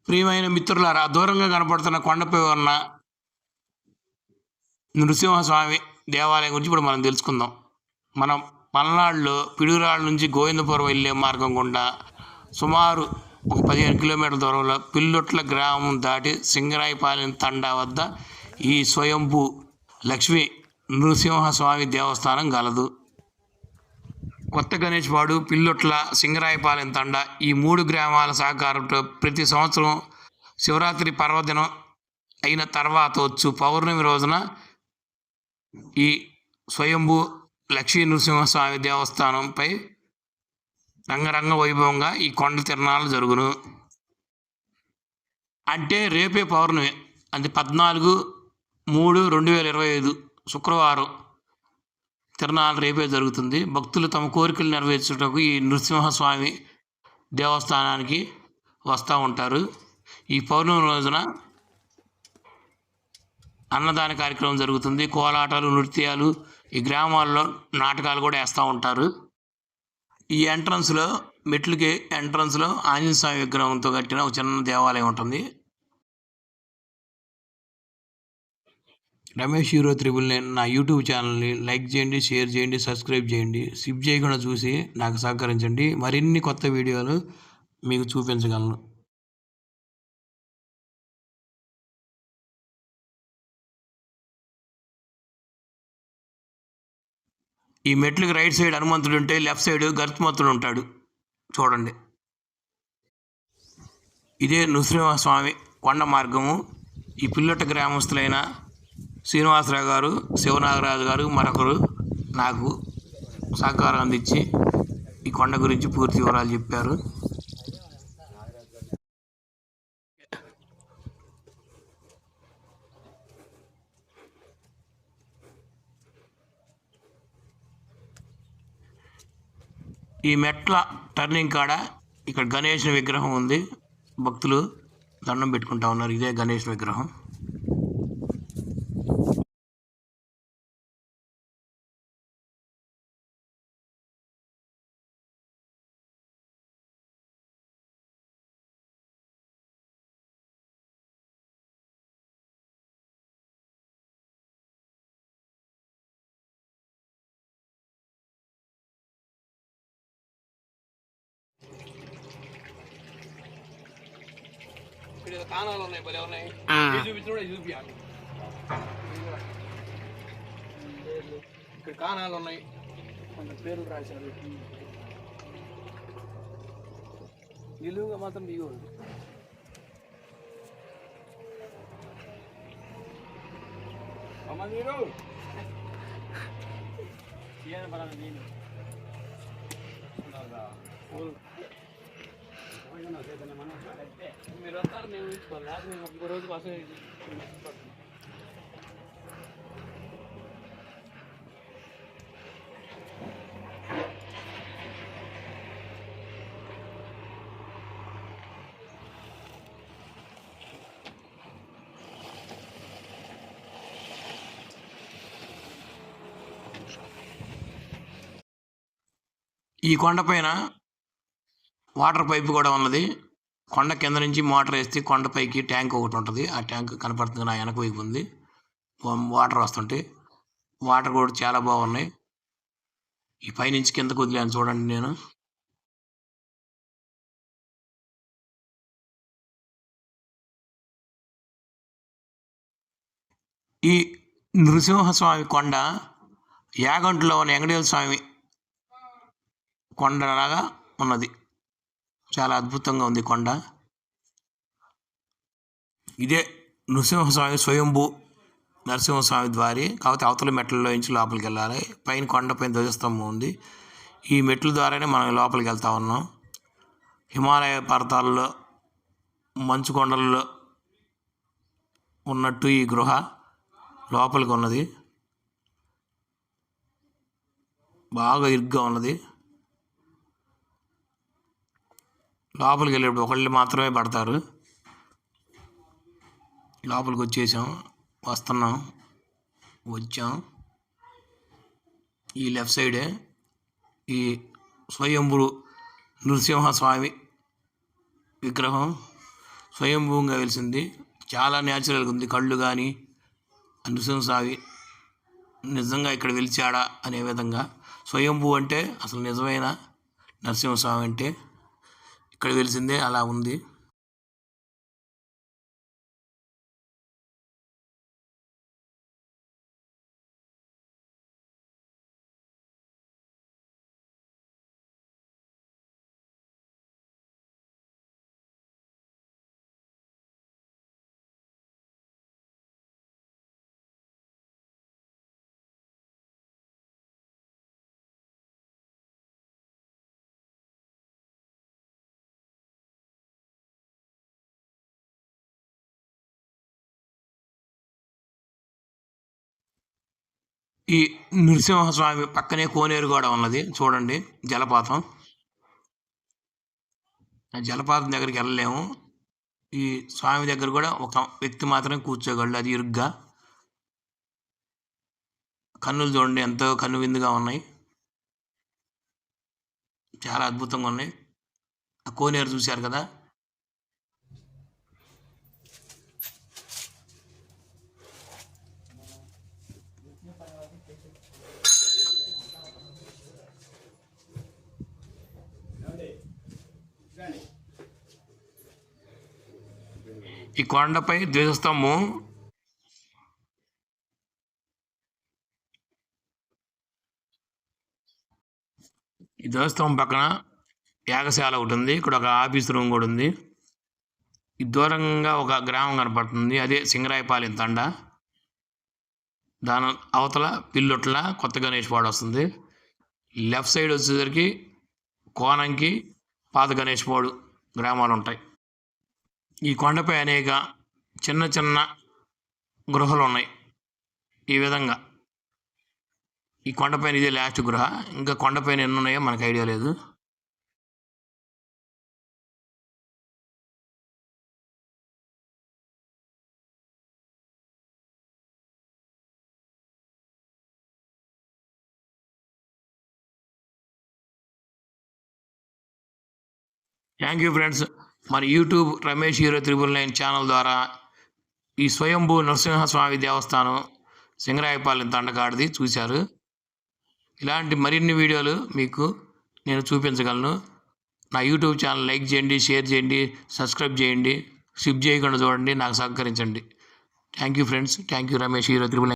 ప్రియమైన మిత్రులారా, దూరంగా కనపడుతున్న కొండపై ఉన్న నృసింహస్వామి దేవాలయం గురించి ఇప్పుడు మనం తెలుసుకుందాం. మనం పల్నాడులో పిడుగురాళ్ళ నుంచి గోవిందపురం వెళ్ళే మార్గం గుండా సుమారు ఒక 15 కిలోమీటర్ల దూరంలో పిల్లొట్ల గ్రామం దాటి సింగరాయపాలెం తండా వద్ద ఈ స్వయంభూ లక్ష్మీ నృసింహస్వామి దేవస్థానం గలదు. కొత్త గణేష్వాడు, పిల్లొట్ల, సింగరాయపాలెం తండా ఈ 3 గ్రామాల సహకారంతో ప్రతి సంవత్సరం శివరాత్రి పర్వదినం అయిన తర్వాత వచ్చు పౌర్ణమి రోజున ఈ స్వయంభూ లక్ష్మీ నృసింహస్వామి దేవస్థానంపై రంగరంగ వైభవంగా ఈ కొండ తిరణాలు జరుగును. అంటే రేపే పౌర్ణమి, అది 14/3/2025 శుక్రవారం తిరణాలు రేపే జరుగుతుంది. భక్తులు తమ కోరికలు నెరవేర్చుటకు ఈ నృసింహస్వామి దేవస్థానానికి వస్తూ ఉంటారు. ఈ పౌర్ణమి రోజున అన్నదాన కార్యక్రమం జరుగుతుంది. కోలాటాలు, నృత్యాలు, ఈ గ్రామాల్లో నాటకాలు కూడా వేస్తూ ఉంటారు. ఈ ఎంట్రన్స్లో మెట్లకి ఎంట్రన్స్లో ఆంజనేయ స్వామి విగ్రహంతో కట్టిన ఒక చిన్న దేవాలయం ఉంటుంది. రమేష్ హీరో 999 నా యూట్యూబ్ ఛానల్ని లైక్ చేయండి, షేర్ చేయండి, సబ్స్క్రైబ్ చేయండి. స్కిప్ చేయకుండా చూసి నాకు సహకరించండి. మరిన్ని కొత్త వీడియోలు మీకు చూపించగలను. ఈ మెట్లకి రైట్ సైడ్ హనుమంతుడు ఉంటే లెఫ్ట్ సైడ్ గరుత్మంతుడు ఉంటాడు చూడండి. ఇదే నృసింహస్వామి కొండ మార్గము. ఈ పిల్లట గ్రామస్తులైన శ్రీనివాసరావు గారు, శివనాగరాజు గారు మరొకరు నాకు సహకారం అందించి ఈ కొండ గురించి పూర్తి వివరాలు చెప్పారు. ఈ మెట్ల టర్నింగ్ కాడ ఇక్కడ గణేష్ విగ్రహం ఉంది. భక్తులు దండం పెట్టుకుంటా ఉన్నారు. ఇదే గణేష్ విగ్రహం. కానాలు ఉన్నాయి, భలే ఉన్నాయి. చూపించాలి. ఇక్కడ కానాలు ఉన్నాయి, కొంత పేర్లు రాశారు. నిలువుగా మాత్రం దిగదు. అమ్మ మీరు మీరు వస్తారు, నేను ఇచ్చుకోవాలి. నేను ఒక రోజు కోసం ఈ కొండపైన వాటర్ పైపు కూడా ఉన్నది. కొండ కింద నుంచి మోటార్ వేస్తే కొండపైకి ట్యాంక్ ఒకటి ఉంటుంది. ఆ ట్యాంక్ కనపడుతుంది, నా వెనక వైపు ఉంది. వాటర్ వస్తుంటే వాటర్ కూడా చాలా బాగున్నాయి. ఈ పైనుంచి కిందకు వదిలేను చూడండి. నేను ఈ నృసింహస్వామి కొండ యాగంటిలో ఉన్న వెంకటేశ్వర స్వామి కొండలాగా ఉన్నది. చాలా అద్భుతంగా ఉంది కొండ. ఇదే నృసింహస్వామి స్వయంభూ నరసింహస్వామి ద్వారి. కాకపోతే అవతల మెట్లలో నుంచి లోపలికి వెళ్ళాలి. పైన కొండపైన ధ్వజస్తంభం ఉంది. ఈ మెట్ల ద్వారానే మనం లోపలికి వెళ్తా ఉన్నాం. హిమాలయ పర్వతాల్లో మంచు కొండల్లో ఉన్నట్టు ఈ గృహ లోపలికి ఉన్నది. బాగా ఇరుగ్గా ఉన్నది. లోపలికి వెళ్ళేప్పుడు ఒకళ్ళు మాత్రమే పడతారు. లోపలికి వచ్చాం. ఈ లెఫ్ట్ సైడే ఈ స్వయంభూ నృసింహస్వామి విగ్రహం స్వయంభూంగా వెలిసింది. చాలా న్యాచురల్గా ఉంది. కళ్ళు కానీ నృసింహస్వామి నిజంగా ఇక్కడ వెలిచాడా అనే విధంగా. స్వయంభూ అంటే అసలు నిజమైన నరసింహస్వామి అంటే ఇక్కడ వెలిసిందే అలా ఉంది. ఈ నృసింహస్వామి పక్కనే కోనేరు కూడా ఉన్నది చూడండి, జలపాతం. ఆ జలపాతం దగ్గరికి వెళ్ళలేము. ఈ స్వామి దగ్గర కూడా ఒక వ్యక్తి మాత్రమే కూర్చోగలడు, అది ఇరుగ్గా. కన్నులు చూడండి ఎంతో కనువిందుగా ఉన్నాయి, చాలా అద్భుతంగా ఉన్నాయి. ఆ కోనేరు చూశారు కదా. ఈ కొండపై ధ్వజస్తంభం ఈ ధ్వజస్తంభం పక్కన యాగశాల ఒకటి ఉంది. ఇక్కడ ఒక ఆఫీస్ రూమ్ కూడా ఉంది. ఈ దూరంగా ఒక గ్రామం కనపడుతుంది, అదే సింగరాయపాలెం తండా. దాని అవతల పిల్లొట్ల కొత్త గణేష్ పాడు వస్తుంది. లెఫ్ట్ సైడ్ వచ్చేసరికి కోనంకి పాత గణేష్ పాడు గ్రామాలు ఉంటాయి. ఈ కొండపై అనేక చిన్న చిన్న గృహలు ఉన్నాయి. ఈ విధంగా ఈ కొండపైన ఇదే లాస్ట్ గృహ. ఇంకా కొండపైన ఎన్ని ఉన్నాయో మనకు ఐడియా లేదు. Thank you friends. మన యూట్యూబ్ రమేష్ హీరో 999 ఛానల్ ద్వారా ఈ స్వయంభూ నరసింహస్వామి దేవస్థానం సింగరాయపాలెం తండకాడిది చూశారు. ఇలాంటి మరిన్ని వీడియోలు మీకు నేను చూపించగలను. నా యూట్యూబ్ ఛానల్ లైక్ చేయండి, షేర్ చేయండి, సబ్స్క్రైబ్ చేయండి, స్కిప్ చేయకుండా చూడండి, నాకు సహకరించండి. Thank you friends. Thank you Ramesh hero 999.